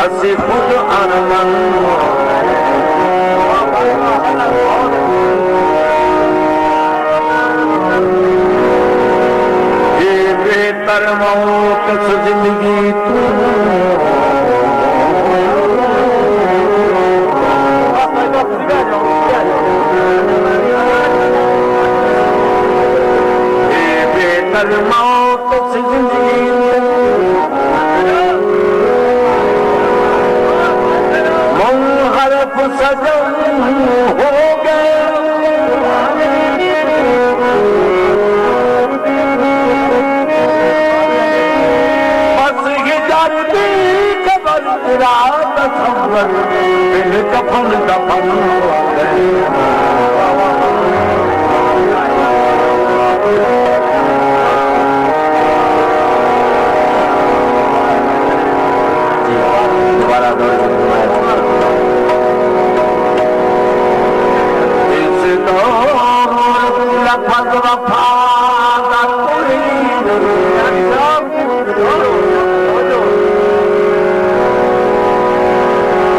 ਅਸੀਂ ਖੁਦ ਅਰਮਨ ਇਹ ਬੇਤਰ ਮੌਤ ਜ਼ਿੰਦਗੀ ਤੂੰ ਇਹ ਬੇਤਰ ਮੌਤ ਜ਼ਿੰਦਗੀ सजन हो गए बस ये जाती खबर रात खबर बिन कफन दफन हो गए दोबारा लफज वफा का कोई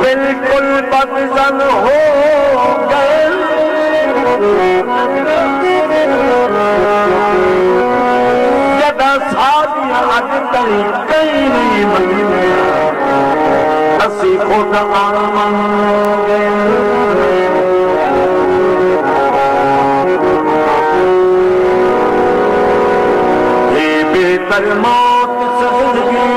बिल्कुल बदजन हो गए जदा सादियां अज तई कई नहीं बनी असी खुद अरमन गए बेतर मौत जिंदगी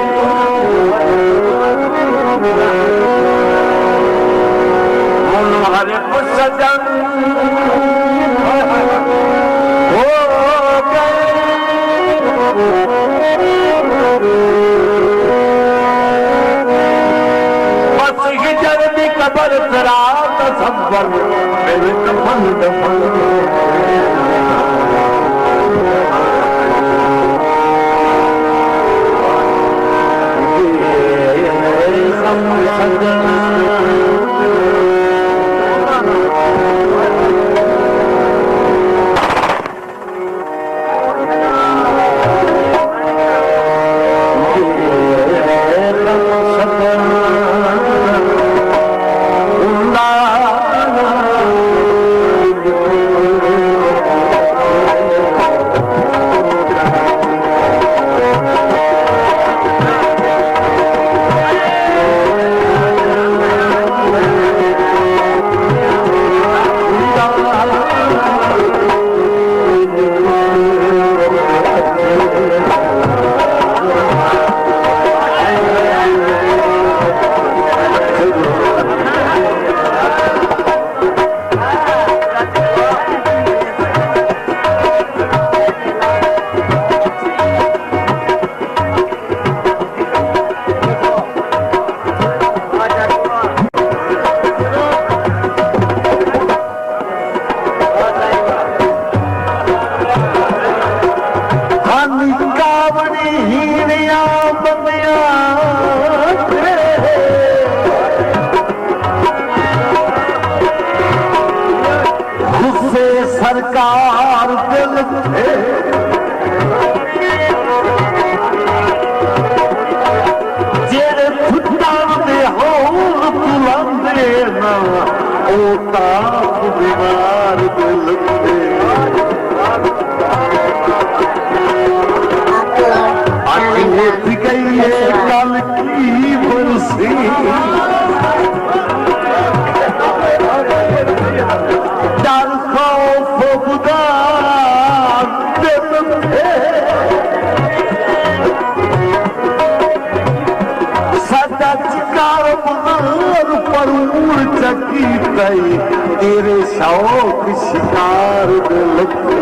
हर सजन हो गए बस हिजर की कबर रात सबर मेरे कफन दफन सरकार दिल थे जेरे फुटान दे होल बुलंदे ना ओता बीमार दिल थे अखिले गई कल की बरसी डर खौफ खुदा दिल थे सदा चिकार पर उड़ लगी पई तेरे शौक शिकार दे लगे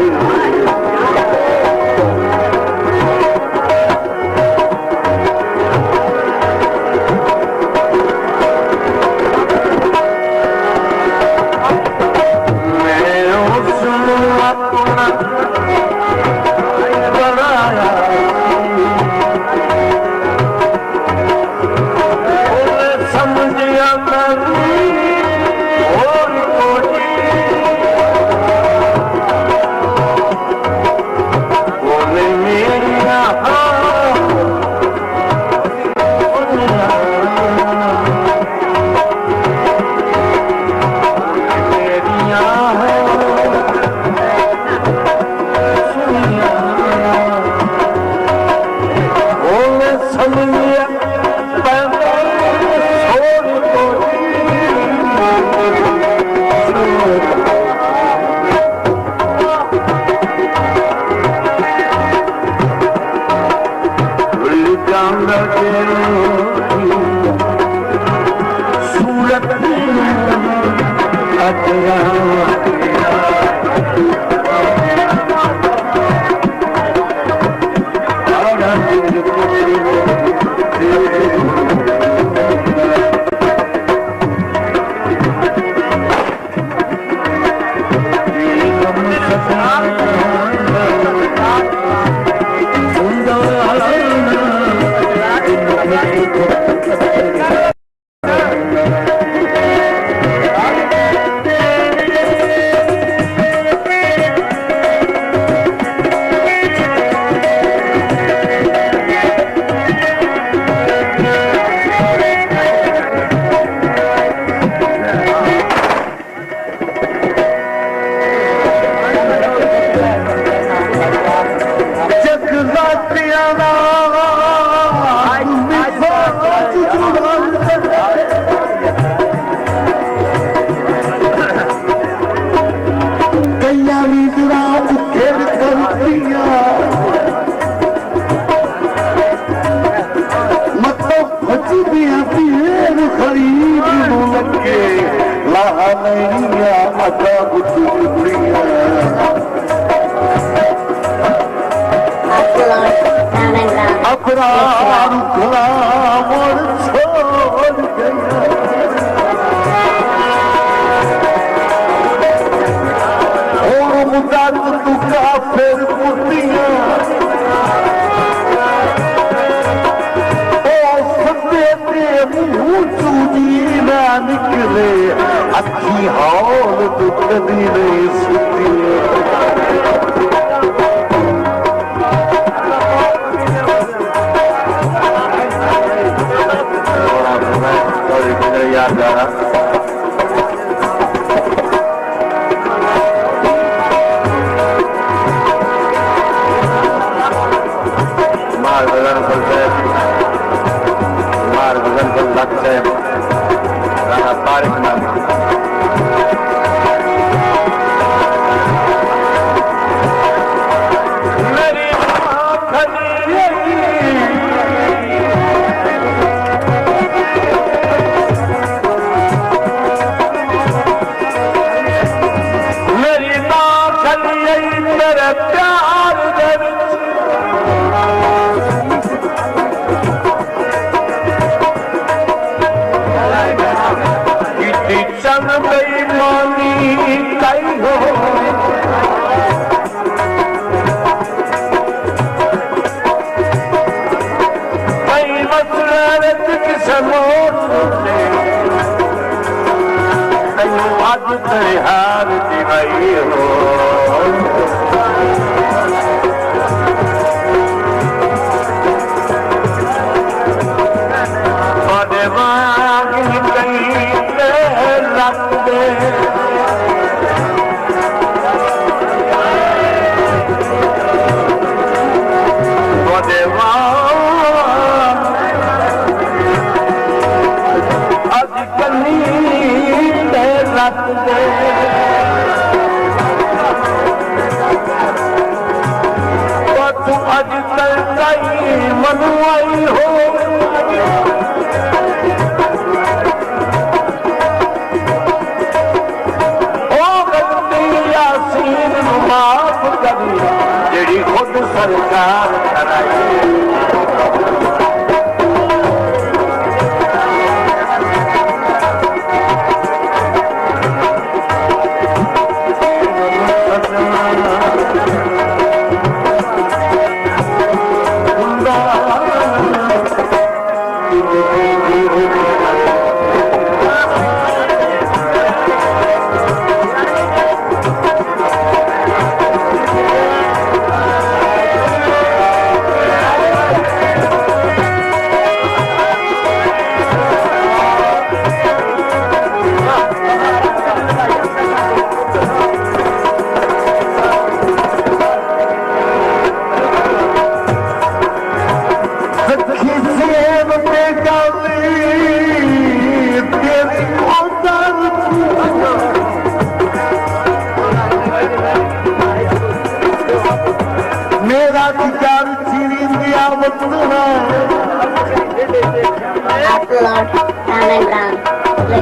सरकार कराई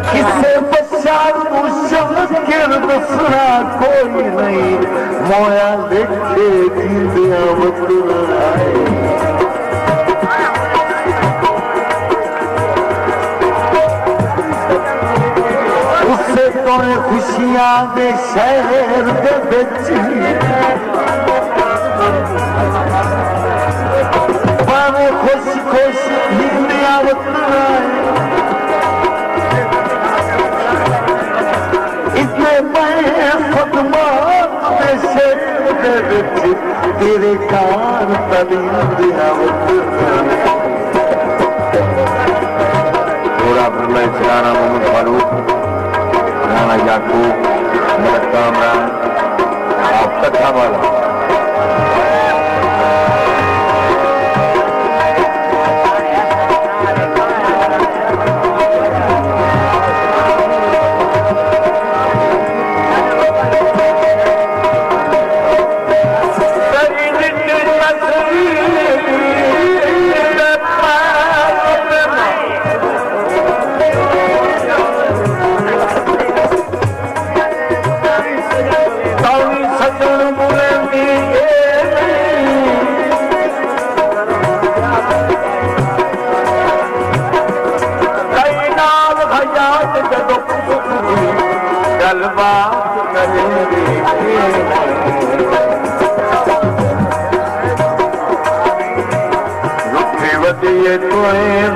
किसे पश्चात मुश्किल दसना कोई नहीं मोया लिखे जींदिया मतलाए उससे तो खुशियां दे शहर दे बिच भावे खुश खुश जींदिया मतलाए तेरे कान थोड़ा फरमाए सिराना मोहम्मद फारूक राना याकूब मलक कामरान आप कथा वाला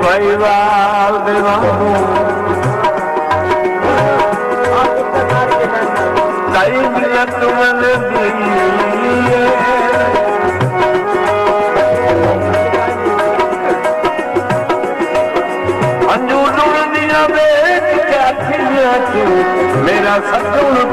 भाई वाल अंजू डुल दिया बेच के मेरा सतुण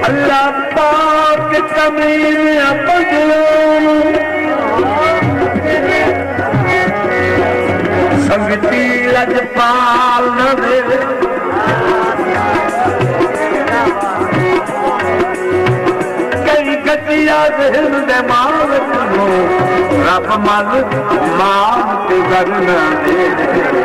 अल्लाह पाक कमीने संगती लजपाल नवे कई गतिया दिल दे माल रब मल मान ते करना दे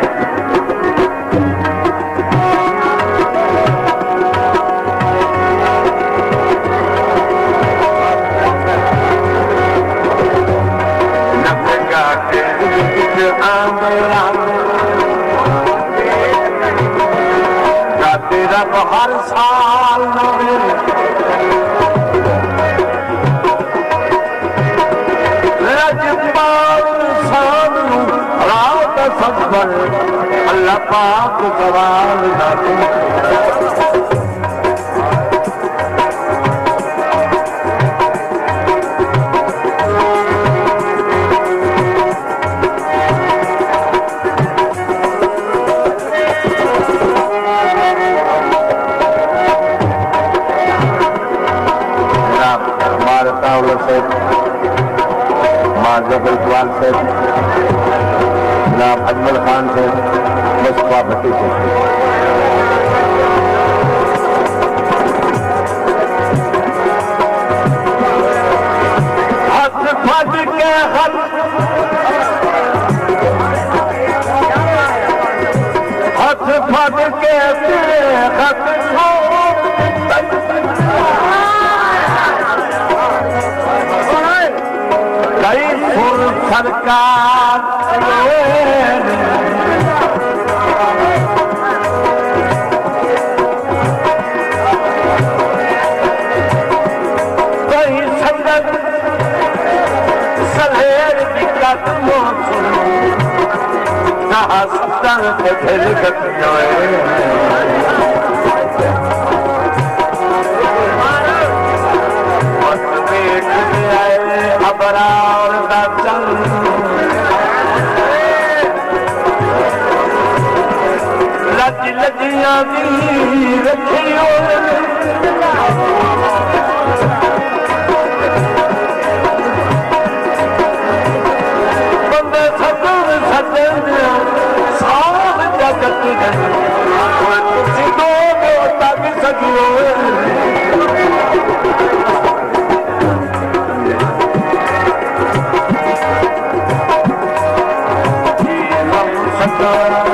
रब हर साल रजपाल सामू रात सबर अल्लाह पाक सवाल इकबाल से जनाब अजमल खान से मुस्तफा भट्टी से हाथ फट के हाथ फट के सरकार कहीं संगत सलेर दिक्कत अबरार का चंद लज लजिया दी रखियो बंदे सदन सदन साथ जगत तुसी दो तक सकियो Santa